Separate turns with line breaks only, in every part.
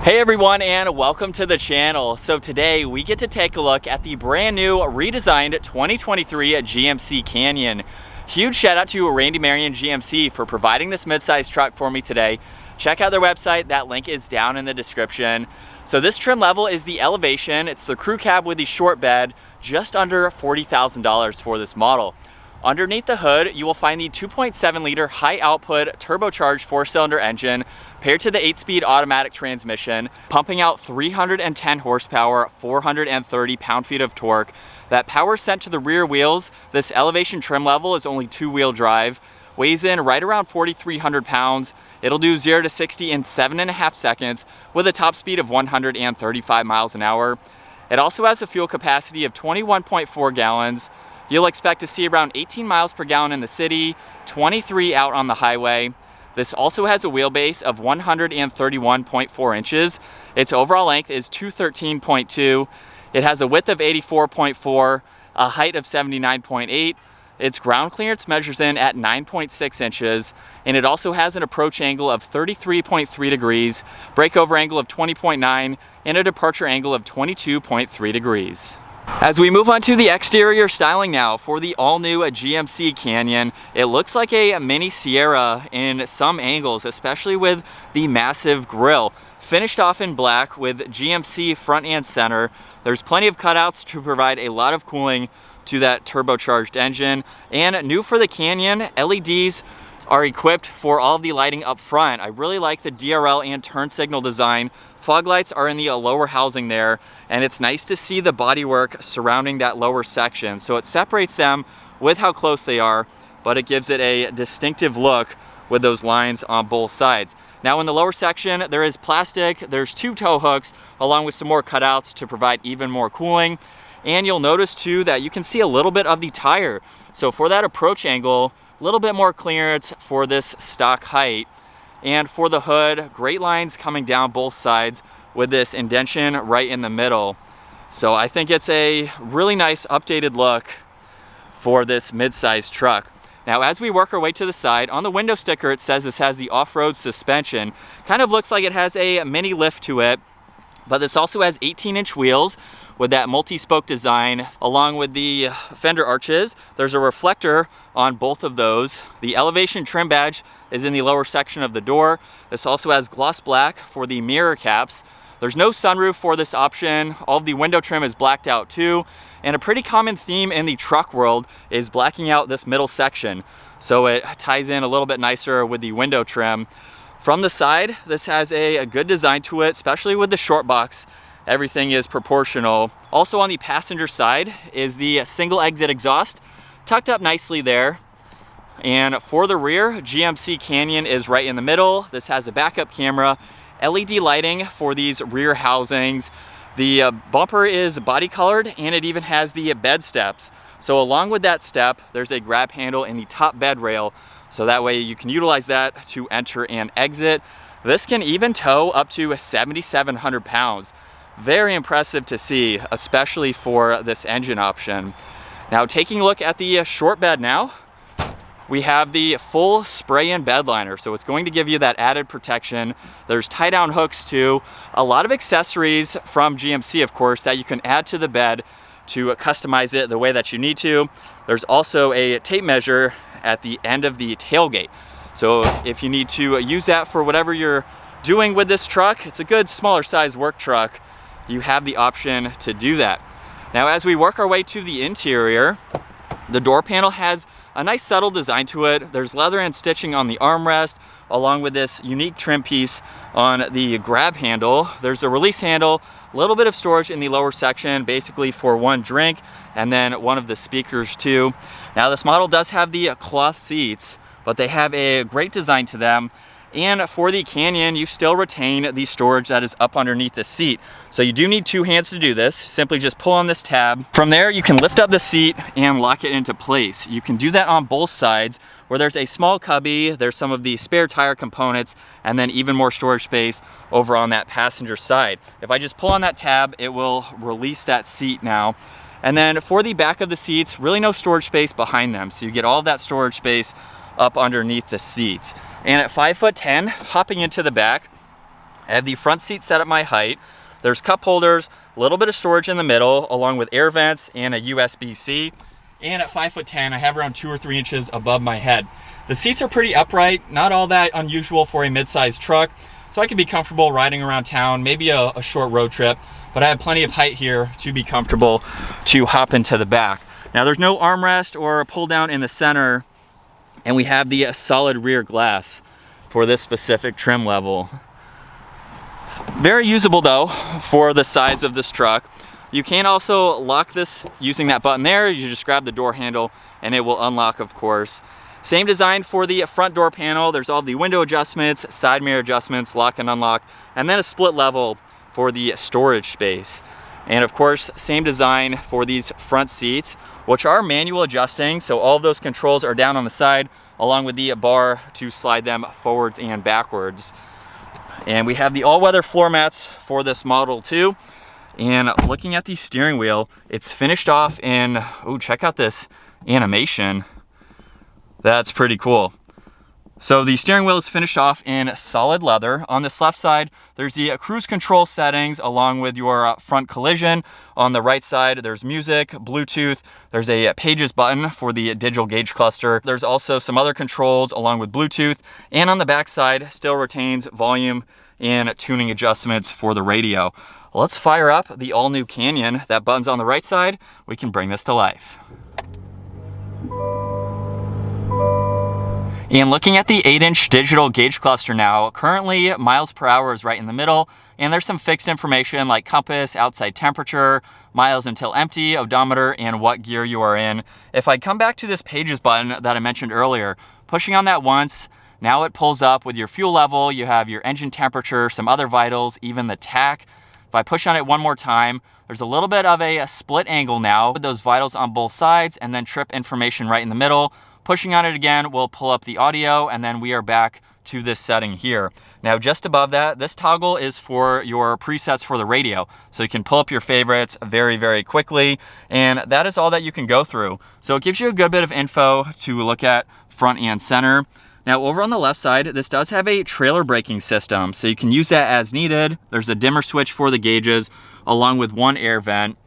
Hey everyone, and welcome to the channel. So today we get to take a look at the brand new redesigned 2023 GMC Canyon. Huge shout out to Randy Marion GMC for providing this midsize truck for me today. Check out their website, that link is down in the description. So this trim level is the Elevation. It's the crew cab with the short bed, just under $40,000 for this model. Underneath the hood, you will find the 2.7 liter high output turbocharged 4-cylinder engine paired to the 8-speed automatic transmission, pumping out 310 horsepower, 430 pound-feet of torque. That power sent to the rear wheels. This Elevation trim level is only 2-wheel drive, weighs in right around 4,300 pounds. It'll do 0 to 60 in 7.5 seconds with a top speed of 135 miles an hour. It also has a fuel capacity of 21.4 gallons. You'll expect to see around 18 miles per gallon in the city, 23 out on the highway. This also has a wheelbase of 131.4 inches. Its overall length is 213.2. It has a width of 84.4, a height of 79.8. Its ground clearance measures in at 9.6 inches, and it also has an approach angle of 33.3 degrees, breakover angle of 20.9, and a departure angle of 22.3 degrees. As we move on to the exterior styling now for the all-new GMC Canyon, it looks like a mini Sierra in some angles, especially with the massive grille. Finished off in black with GMC front and center. There's plenty of cutouts to provide a lot of cooling to that turbocharged engine. And new for the Canyon, LEDs are equipped for all of the lighting up front. I really like the DRL and turn signal design. Fog lights are in the lower housing there, and it's nice to see the bodywork surrounding that lower section. So it separates them with how close they are, but it gives it a distinctive look with those lines on both sides. Now in the lower section, there is plastic, there's 2 tow hooks, along with some more cutouts to provide even more cooling. And you'll notice too that you can see a little bit of the tire. So for that approach angle, a little bit more clearance for this stock height. And for the hood, great lines coming down both sides with this indentation right in the middle. So I think it's a really nice updated look for this mid-size truck. Now as we work our way to the side, on the window sticker it says this has the off-road suspension. Kind of looks like it has a mini lift to it, but this also has 18-inch wheels with that multi-spoke design. Along with the fender arches, there's a reflector on both of those. The Elevation trim badge is in the lower section of the door. This also has gloss black for the mirror caps. There's no sunroof for this option. All of the window trim is blacked out too. And a pretty common theme in the truck world is blacking out this middle section, so it ties in a little bit nicer with the window trim. From the side, this has a good design to it, especially with the short box. Everything is proportional. Also on the passenger side is the single exit exhaust, tucked up nicely there. And for the rear, GMC Canyon is right in the middle. This has a backup camera, LED lighting for these rear housings. The bumper is body colored, and it even has the bed steps. So along with that step, there's a grab handle in the top bed rail. So that way you can utilize that to enter and exit. This can even tow up to 7,700 pounds. Very impressive to see, especially for this engine option. Now taking a look at the short bed now, we have the full spray-in bed liner, so it's going to give you that added protection. There's tie-down hooks too. A lot of accessories from GMC, of course, that you can add to the bed to customize it the way that you need to. There's also a tape measure at the end of the tailgate. So if you need to use that for whatever you're doing with this truck, it's a good smaller size work truck, you have the option to do that. Now as we work our way to the interior, the door panel has a nice subtle design to it. There's leather and stitching on the armrest, along with this unique trim piece on the grab handle. There's a release handle, a little bit of storage in the lower section, basically for one drink, and then one of the speakers too. Now this model does have the cloth seats, but they have a great design to them. And for the Canyon, you still retain the storage that is up underneath the seat. So you do need 2 hands to do this. Simply just pull on this tab. From there, you can lift up the seat and lock it into place. You can do that on both sides, where there's a small cubby, there's some of the spare tire components, and then even more storage space over on that passenger side. If I just pull on that tab, it will release that seat now. And then for the back of the seats, really no storage space behind them. So you get all of that storage space up underneath the seats. And at 5'10", hopping into the back, I have the front seat set at my height. There's cup holders, a little bit of storage in the middle, along with air vents and a USB-C. And at 5'10", I have around 2 or 3 inches above my head. The seats are pretty upright, not all that unusual for a mid-sized truck, so I can be comfortable riding around town, maybe a short road trip, but I have plenty of height here to be comfortable to hop into the back. Now there's no armrest or pull down in the center, and we have the solid rear glass for this specific trim level. Very usable though for the size of this truck. You can also lock this using that button there. You just grab the door handle and it will unlock, of course. Same design for the front door panel. There's all the window adjustments, side mirror adjustments, lock and unlock, and then a split level for the storage space. And of course, same design for these front seats, which are manual adjusting. So all of those controls are down on the side, along with the bar to slide them forwards and backwards. And we have the all-weather floor mats for this model too. And looking at the steering wheel, it's finished off in, oh, check out this animation. That's pretty cool. So the steering wheel is finished off in solid leather. On this left side, there's the cruise control settings along with your front collision. On the right side, there's music, Bluetooth. There's a pages button for the digital gauge cluster. There's also some other controls along with Bluetooth. And on the back side, still retains volume and tuning adjustments for the radio. Let's fire up the all-new Canyon. That button's on the right side. We can bring this to life. And looking at the 8-inch digital gauge cluster now, currently miles per hour is right in the middle, and there's some fixed information like compass, outside temperature, miles until empty, odometer, and what gear you are in. If I come back to this pages button that I mentioned earlier, pushing on that once, now it pulls up with your fuel level, you have your engine temperature, some other vitals, even the tach. If I push on it one more time, there's a little bit of a split angle now with those vitals on both sides and then trip information right in the middle. Pushing on it again will pull up the audio, and then we are back to this setting here. Now just above that, this toggle is for your presets for the radio. So you can pull up your favorites very, very quickly, and that is all that you can go through. So it gives you a good bit of info to look at front and center. Now over on the left side, this does have a trailer braking system, so you can use that as needed. There's a dimmer switch for the gauges, along with one air vent.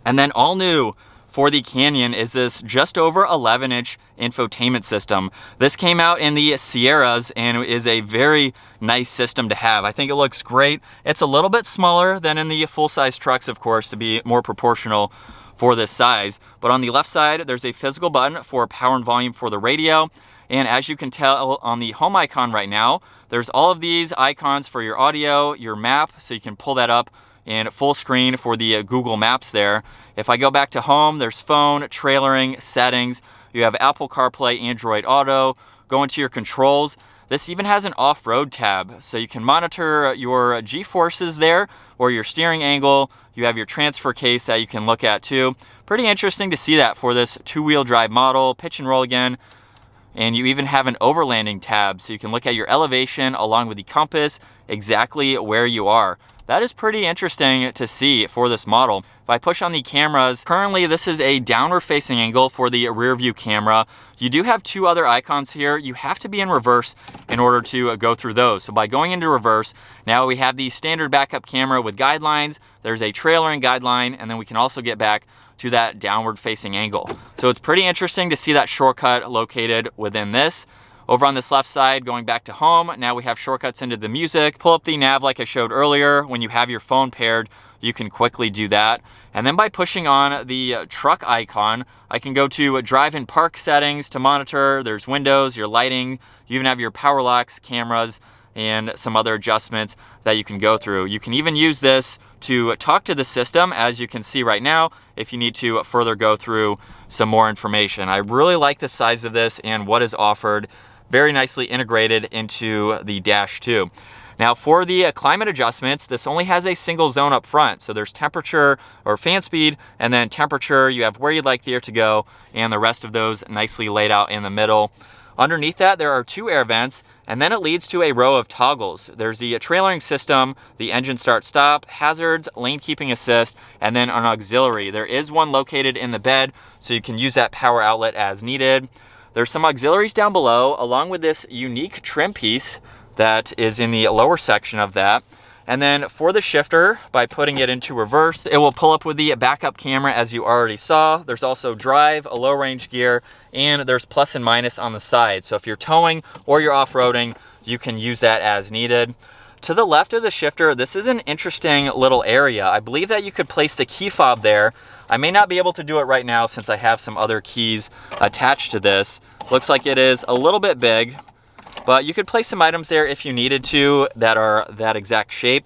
And then all new for the Canyon is this just over 11-inch infotainment system. This came out in the Sierras and is a very nice system to have. I think it looks great. It's a little bit smaller than in the full-size trucks, of course, to be more proportional for this size. But on the left side, there's a physical button for power and volume for the radio. And as you can tell on the home icon right now, there's all of these icons for your audio, your map, so you can pull that up in full screen for the Google Maps there. If I go back to home, there's phone, trailering, settings. You have Apple CarPlay, Android Auto. Go into your controls. This even has an off-road tab, so you can monitor your G-forces there or your steering angle. You have your transfer case that you can look at too. Pretty interesting to see that for this two-wheel drive model. Pitch and roll again. And you even have an overlanding tab, so you can look at your elevation along with the compass, exactly where you are. That is pretty interesting to see for this model. If I push on the cameras, currently this is a downward facing angle for the rear view camera. You do have two other icons here. You have to be in reverse in order to go through those. So by going into reverse, now we have the standard backup camera with guidelines. There's a trailering guideline, and then we can also get back to that downward facing angle. So it's pretty interesting to see that shortcut located within this. Over on this left side, going back to home, now we have shortcuts into the music. Pull up the nav like I showed earlier. When you have your phone paired, you can quickly do that. And then by pushing on the truck icon, I can go to drive and park settings to monitor. There's windows, your lighting, you even have your power locks, cameras, and some other adjustments that you can go through. You can even use this to talk to the system, as you can see right now, if you need to further go through some more information. I really like the size of this and what is offered. Very nicely integrated into the dash too. Now for the climate adjustments, this only has a single zone up front. So there's temperature or fan speed, and then temperature, you have where you'd like the air to go, and the rest of those nicely laid out in the middle. Underneath that, there are two air vents, and then it leads to a row of toggles. There's the trailering system, the engine start stop, hazards, lane keeping assist, and then an auxiliary. There is one located in the bed, so you can use that power outlet as needed. There's some auxiliaries down below, along with this unique trim piece that is in the lower section of that. And then for the shifter, by putting it into reverse, it will pull up with the backup camera as you already saw. There's also drive, a low range gear, and there's plus and minus on the side. So if you're towing or you're off-roading, you can use that as needed. To the left of the shifter, this is an interesting little area. I believe that you could place the key fob there. I may not be able to do it right now since I have some other keys attached to this. Looks like it is a little bit big, but you could place some items there if you needed to that are that exact shape.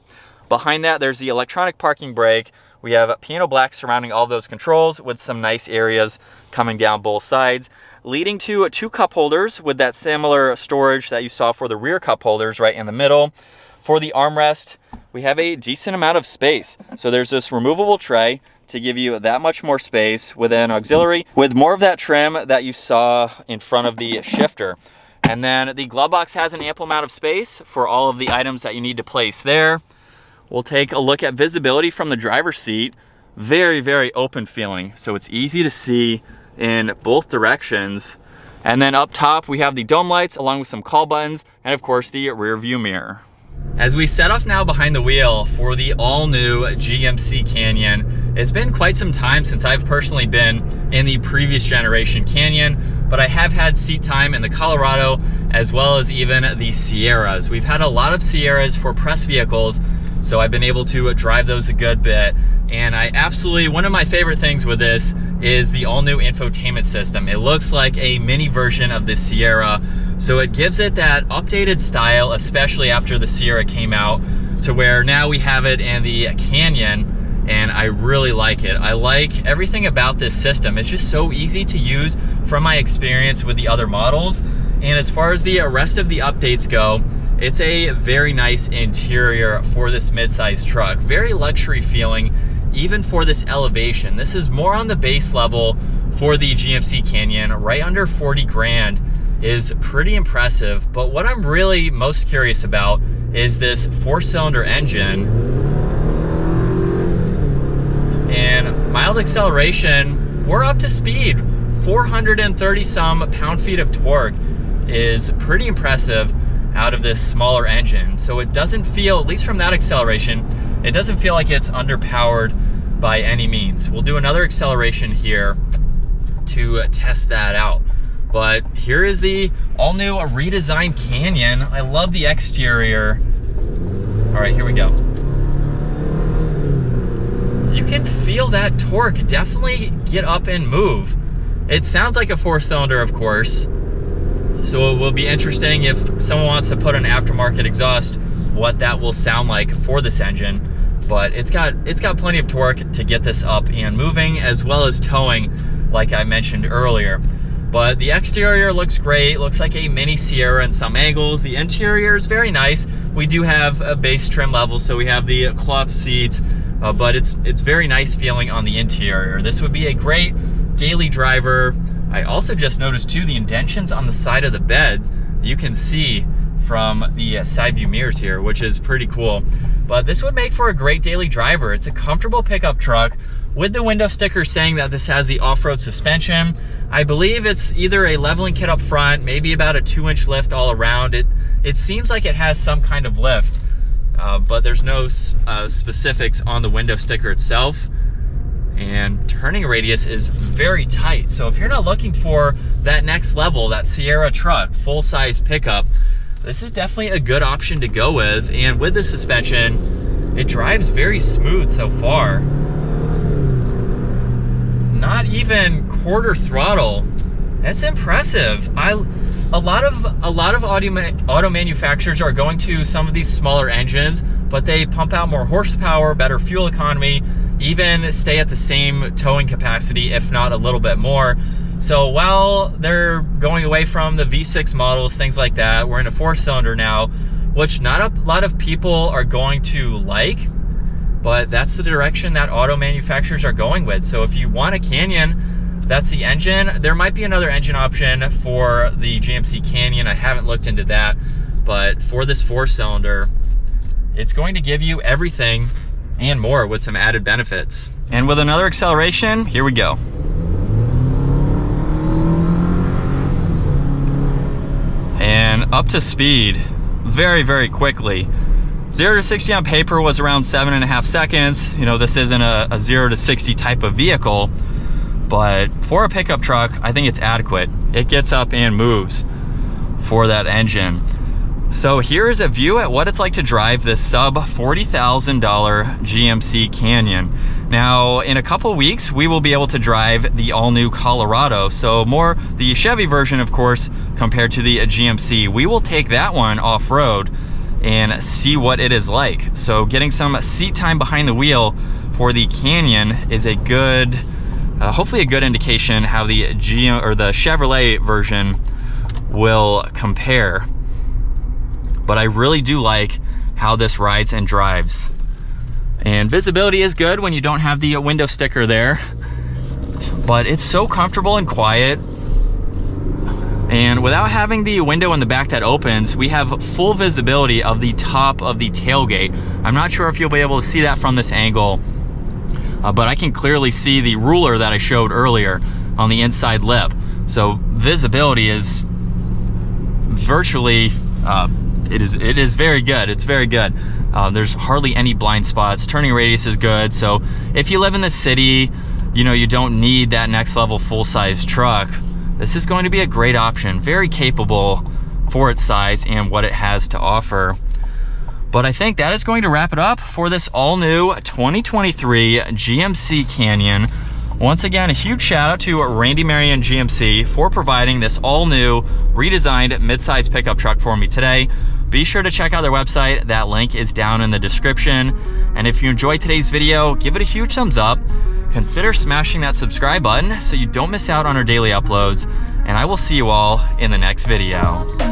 Behind that, there's the electronic parking brake. We have piano black surrounding all those controls with some nice areas coming down both sides, leading to 2 cup holders with that similar storage that you saw for the rear cup holders right in the middle. For the armrest, we have a decent amount of space. So there's this removable tray to give you that much more space with an auxiliary with more of that trim that you saw in front of the shifter. And then the glove box has an ample amount of space for all of the items that you need to place there. We'll take a look at visibility from the driver's seat. Very, very open feeling. So it's easy to see in both directions. And then up top, we have the dome lights along with some call buttons and of course the rear view mirror. As we set off now behind the wheel for the all-new GMC Canyon, it's been quite some time since I've personally been in the previous generation Canyon, but I have had seat time in the Colorado as well as even the Sierras. We've had a lot of Sierras for press vehicles, so I've been able to drive those a good bit. And one of my favorite things with this is the all-new infotainment system. It looks like a mini version of the Sierra, so it gives it that updated style, especially after the Sierra came out, to where now we have it in the Canyon, and I really like it. I like everything about this system. It's just so easy to use from my experience with the other models. And as far as the rest of the updates go, it's a very nice interior for this midsize truck. Very luxury feeling, even for this elevation. This is more on the base level for the GMC Canyon. Right under 40 grand is pretty impressive. But what I'm really most curious about is this 4-cylinder engine. And mild acceleration, we're up to speed. 430 some pound-feet of torque is pretty impressive out of this smaller engine. So it doesn't feel, at least from that acceleration, it doesn't feel like it's underpowered by any means. We'll do another acceleration here to test that out. But here is the all-new redesigned Canyon. I love the exterior. All right, here we go. You can feel that torque definitely get up and move. It sounds like a 4-cylinder, of course. So it will be interesting if someone wants to put an aftermarket exhaust, what that will sound like for this engine. But it's got plenty of torque to get this up and moving, as well as towing, like I mentioned earlier. But the exterior looks great. Looks like a mini Sierra in some angles. The interior is very nice. We do have a base trim level, so we have the cloth seats, but it's very nice feeling on the interior. This would be a great daily driver. I also just noticed too the indentions on the side of the bed you can see from the side view mirrors here, which is pretty cool. But this would make for a great daily driver. It's a comfortable pickup truck with the window sticker saying that this has the off-road suspension. I believe it's either a leveling kit up front, maybe about a 2-inch lift all around. It seems like it has some kind of lift, but there's no specifics on the window sticker itself. And turning radius is very tight. So if you're not looking for that next level, that Sierra truck, full-size pickup, this is definitely a good option to go with. And with the suspension, it drives very smooth so far. Not even quarter throttle. That's impressive. A lot of auto manufacturers are going to some of these smaller engines, but they pump out more horsepower, better fuel economy, even stay at the same towing capacity, if not a little bit more. So while they're going away from the V6 models, things like that, we're in a 4-cylinder now, which not a lot of people are going to like, but that's the direction that auto manufacturers are going with. So if you want a Canyon, that's the engine. There might be another engine option for the GMC Canyon. I haven't looked into that, but for this 4-cylinder, it's going to give you everything and more with some added benefits. And with another acceleration, here we go. And up to speed. very, very quickly. 0 to 60 on paper was around 7.5 seconds. You know, this isn't a 0 to 60 type of vehicle, but for a pickup truck, I think it's adequate. It gets up and moves for that engine. So here is a view at what it's like to drive this sub $40,000 GMC Canyon. Now, in a couple weeks, we will be able to drive the all-new Colorado. So more the Chevy version, of course, compared to the GMC. We will take that one off-road and see what it is like. So getting some seat time behind the wheel for the Canyon is a good, hopefully a good indication how the the Chevrolet version will compare. But I really do like how this rides and drives. And visibility is good when you don't have the window sticker there, but it's so comfortable and quiet. And without having the window in the back that opens, we have full visibility of the top of the tailgate. I'm not sure if you'll be able to see that from this angle, but I can clearly see the ruler that I showed earlier on the inside lip. So visibility is virtually, it is very good. It's very good. There's hardly any blind spots. Turning radius is good. So if you live in the city, you know, you don't need that next level full-size truck. This is going to be a great option. Very capable for its size and what it has to offer. But I think that is going to wrap it up for this all-new 2023 GMC Canyon. Once again, a huge shout out to Randy Marion GMC for providing this all-new redesigned midsize pickup truck for me today. Be sure to check out their website. That link is down in the description. And if you enjoyed today's video, give it a huge thumbs up. Consider smashing that subscribe button so you don't miss out on our daily uploads. And I will see you all in the next video.